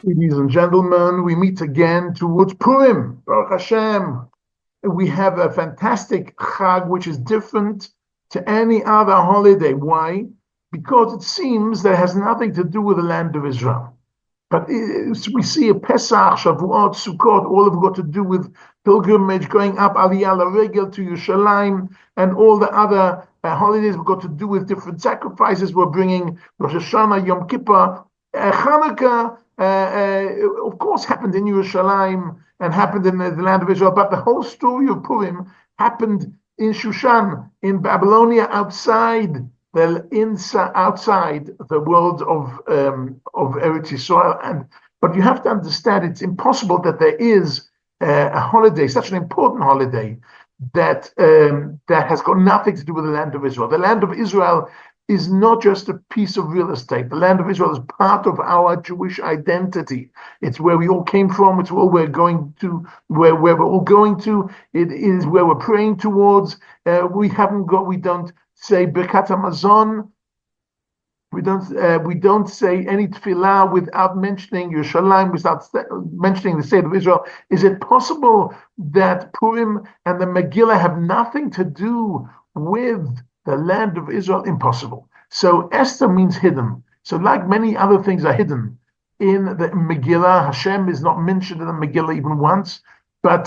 Ladies and gentlemen, we meet again towards Purim. Baruch Hashem. We have a fantastic Chag which is different to any other holiday. Why? Because it seems that it has nothing to do with the land of Israel. But we see a Pesach, Shavuot, Sukkot, all have got to do with pilgrimage, going up Aliyah LaRegel to Yerushalayim, and all the other holidays have got to do with different sacrifices. We're bringing Rosh Hashanah, Yom Kippur, Chanukah, of course, happened in Yerushalayim and happened in the land of Israel. But the whole story of Purim happened in Shushan, in Babylonia, outside the world of Eretz Yisrael. But you have to understand, it's impossible that there is a holiday, such an important holiday, that has got nothing to do with the land of Israel. The land of Israel is not just a piece of real estate. The land of Israel is part of our Jewish identity. It's where we all came from. It's where we're going to, where we're all going to. It is where we're praying towards. We don't say Birkat Hamazon. We don't say any tefillah without mentioning Yerushalayim, without mentioning the state of Israel. Is it possible that Purim and the Megilat have nothing to do with the land of Israel? Impossible. So Esther means hidden. So like many other things are hidden in the Megillah, Hashem is not mentioned in the Megillah even once. But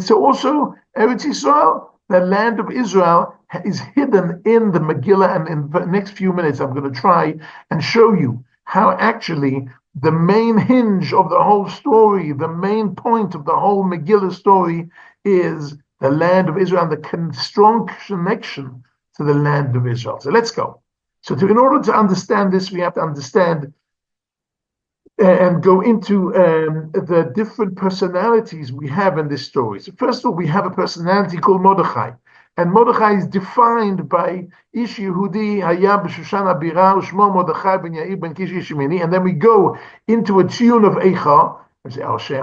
so also Eretz Yisrael, the land of Israel, is hidden in the Megillah. And in the next few minutes, I'm going to try and show you how actually the main hinge of the whole story, the main point of the whole Megillah story is the land of Israel and the strong connection to the land of Israel. So let's go. So in order to understand this, we have to understand and go into the different personalities we have in this story. So first of all, we have a personality called Mordechai. And Mordechai is defined by Ish Yehudi Haya b'Shushan Abira U'Shmo Mordechai ben Yair ben Kish Yishmini. And then we go into a tune of Eicha. We say,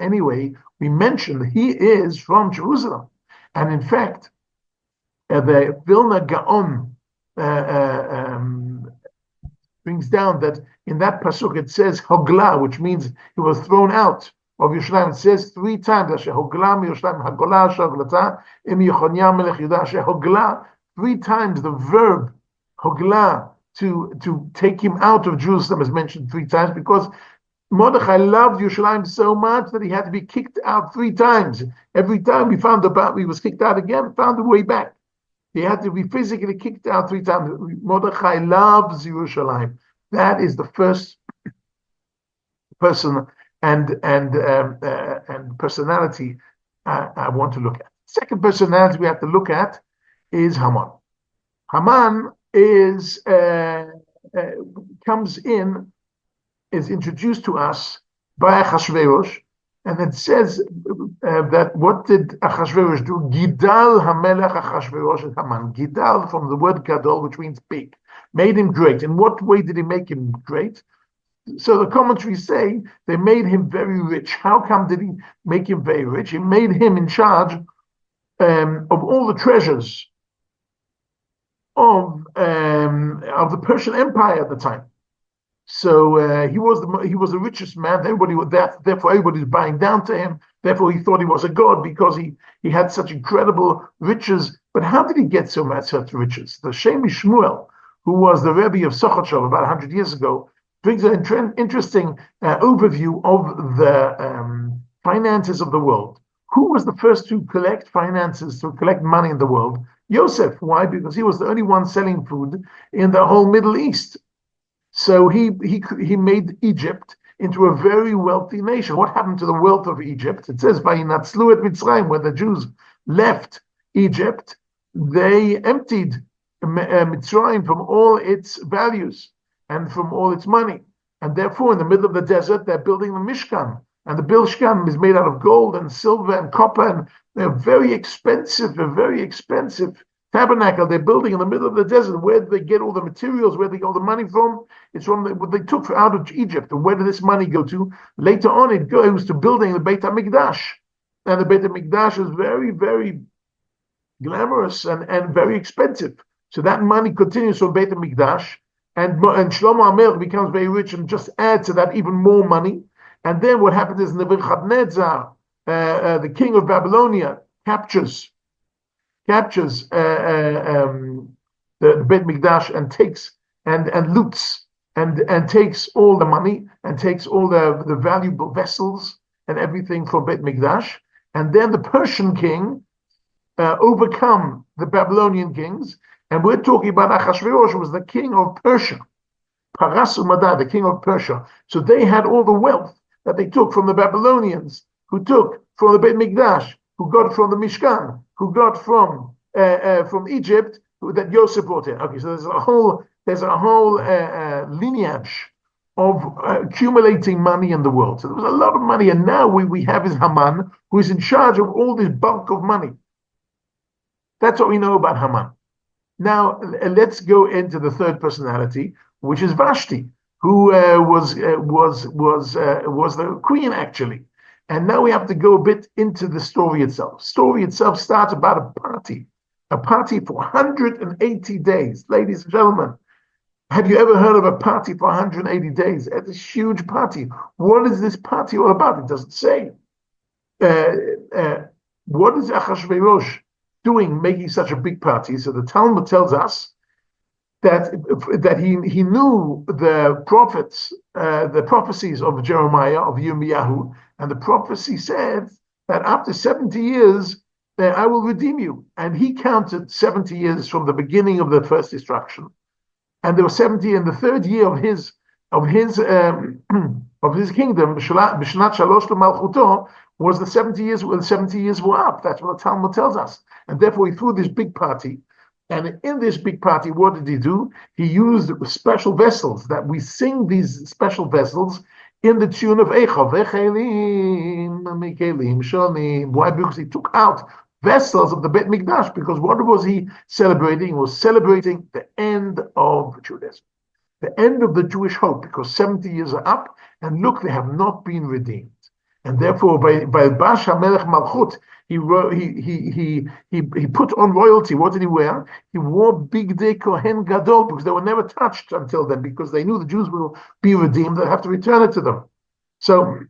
anyway, we mentioned he is from Jerusalem. And in fact, the Vilna Gaon brings down that in that pasuk it says Hogla, which means he was thrown out of Yerushalayim. It says 3 times, Hogla Yerushalayim Hagola Shaglata Im Yechonia Melech Yudah Hogla. 3 times the verb Hogla to take him out of Jerusalem is mentioned 3 times, because Mordechai loved Yerushalayim so much that he had to be kicked out 3 times. Every time he was kicked out again, found a way back. He had to be physically kicked out 3 times. Mordechai loves Yerushalayim. That is the first person and personality I want to look at. Second personality we have to look at is Haman. Haman is introduced to us by Achashverosh, and it says that what did Achashverosh do? Gidal Hamelech Achashverosh et Haman. Gidal from the word Gadol, which means big, made him great. In what way did he make him great? So the commentaries say they made him very rich. How come did he make him very rich? He made him in charge of all the treasures of the Persian Empire at the time. So he was the richest man. Therefore, everybody was bowing down to him. Therefore, he thought he was a god because he had such incredible riches. But how did he get such riches? The Shemi Shmuel, who was the Rebbe of Sochotshov about 100 years ago, brings an interesting overview of the finances of the world. Who was the first to collect money in the world? Yosef. Why? Because he was the only one selling food in the whole Middle East. So he made Egypt into a very wealthy nation. What happened to the wealth of Egypt? It says by Natzlu et Mitzrayim, when the Jews left Egypt, they emptied Mitzrayim from all its values and from all its money. And therefore, in the middle of the desert, they're building the Mishkan. And the Mishkan is made out of gold and silver and copper, and they're a very expensive tabernacle they're building in the middle of the desert. Where do they get all the materials? Where do they get all the money from? It's from what they took out of Egypt. And where did this money go to? Later on, it goes to building the Beit HaMikdash. And the Beit HaMikdash is very, very glamorous and very expensive. So that money continues from Beit HaMikdash and Shlomo HaMelech becomes very rich and just adds to that even more money. And then what happens is Nebuchadnezzar, the king of Babylonia, captures the Beit Mikdash and takes and loots and takes all the money and takes all the valuable vessels and everything from Beit Mikdash. And then the Persian king overcome the Babylonian kings. And we're talking about Achashverosh, who was the king of Persia. Paras Umadad, the king of Persia. So they had all the wealth that they took from the Babylonians, who took from the Beit Mikdash, who got from the Mishkan, who got from Egypt, that Yosef brought in. Okay, so there's a whole lineage of accumulating money in the world. So there was a lot of money, and now we have is Haman, who is in charge of all this bulk of money. That's what we know about Haman. Now let's go into the third personality, which is Vashti, who was the queen actually. And now we have to go a bit into the story itself. Story itself starts about a party for 180 days. Ladies and gentlemen, have you ever heard of a party for 180 days? It's a huge party. What is this party all about? It doesn't say. What is Achashverosh doing, making such a big party? So the Talmud tells us that he knew the prophets, the prophecies of Jeremiah, of Yirmiyahu, and the prophecy said that after 70 years, I will redeem you. And he counted 70 years from the beginning of the first destruction. And there were 70 in the third year of his kingdom, Bishnat Shalosh Malchuto, was the 70 years when 70 years were up. That's what the Talmud tells us. And therefore he threw this big party. And in this big party, what did he do? He used special vessels, that we sing these special vessels in the tune of Eicha. Why? Because he took out vessels of the Beit Mikdash. Because what was he celebrating? He was celebrating the end of Judaism, the end of the Jewish hope, because 70 years are up, and look, they have not been redeemed. And therefore, by Bash HaMelech Malchut, he put on royalty. What did he wear? He wore Bigdei Kohen Gadol, because they were never touched until then, because they knew the Jews will be redeemed. They'll have to return it to them. So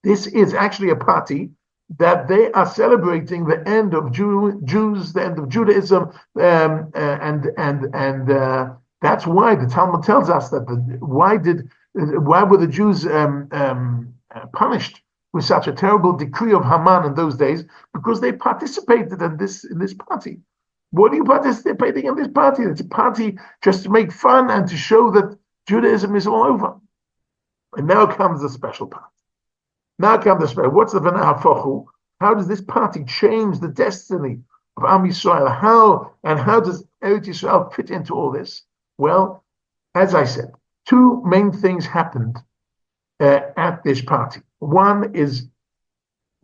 this is actually a party that they are celebrating the end of Jews, the end of Judaism, and that's why the Talmud tells us that why were the Jews punished with such a terrible decree of Haman in those days? Because they participated in this party. What are you participating in this party? It's a party just to make fun and to show that Judaism is all over. And now comes the special part. Now comes the special. What's the V'nahafochu? How does this party change the destiny of Am Yisrael? How does Eretz Yisrael fit into all this? Well, as I said, two main things happened at this party. One is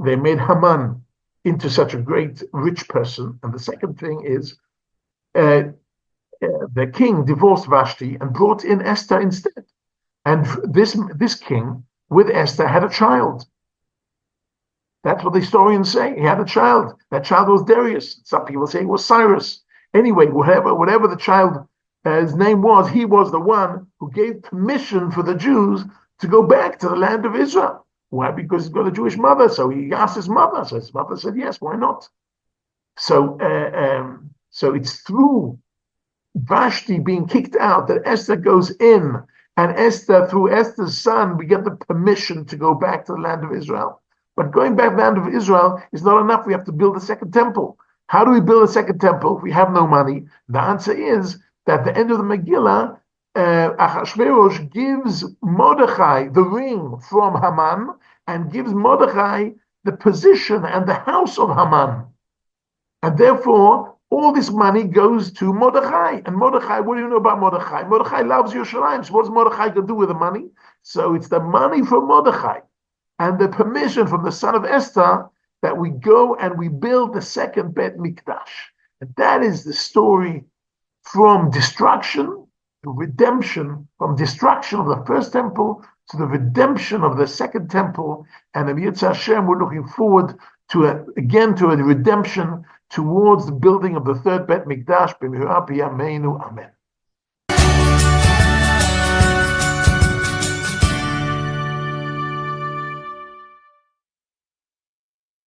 they made Haman into such a great rich person, and the second thing is the king divorced Vashti and brought in Esther instead. And this king with Esther had a child. That's what the historians say. He had a child. That child was Darius. Some people say it was Cyrus. Anyway, whatever the child's name was, he was the one who gave permission for the Jews to go back to the land of Israel. Why? Because he's got a Jewish mother. So he asked his mother. So his mother said, yes, why not? So it's through Vashti being kicked out that Esther goes in. And Esther, through Esther's son, we get the permission to go back to the land of Israel. But going back to the land of Israel is not enough. We have to build a second temple. How do we build a second temple if we have no money? The answer is that at the end of the Megillah, Achashverosh gives Mordechai the ring from Haman and gives Mordechai the position and the house of Haman. And therefore, all this money goes to Mordechai. And Mordechai, what do you know about Mordechai? Mordechai loves Yerushalayim. So what does Mordechai going to do with the money? So it's the money from Mordechai and the permission from the son of Esther that we go and we build the second Beit Mikdash. And that is the story from destruction to redemption, from destruction of the first temple to the redemption of the second temple. And in Yitzhak Hashem, we're looking forward to a redemption towards the building of the third Beit Mikdash. Amen.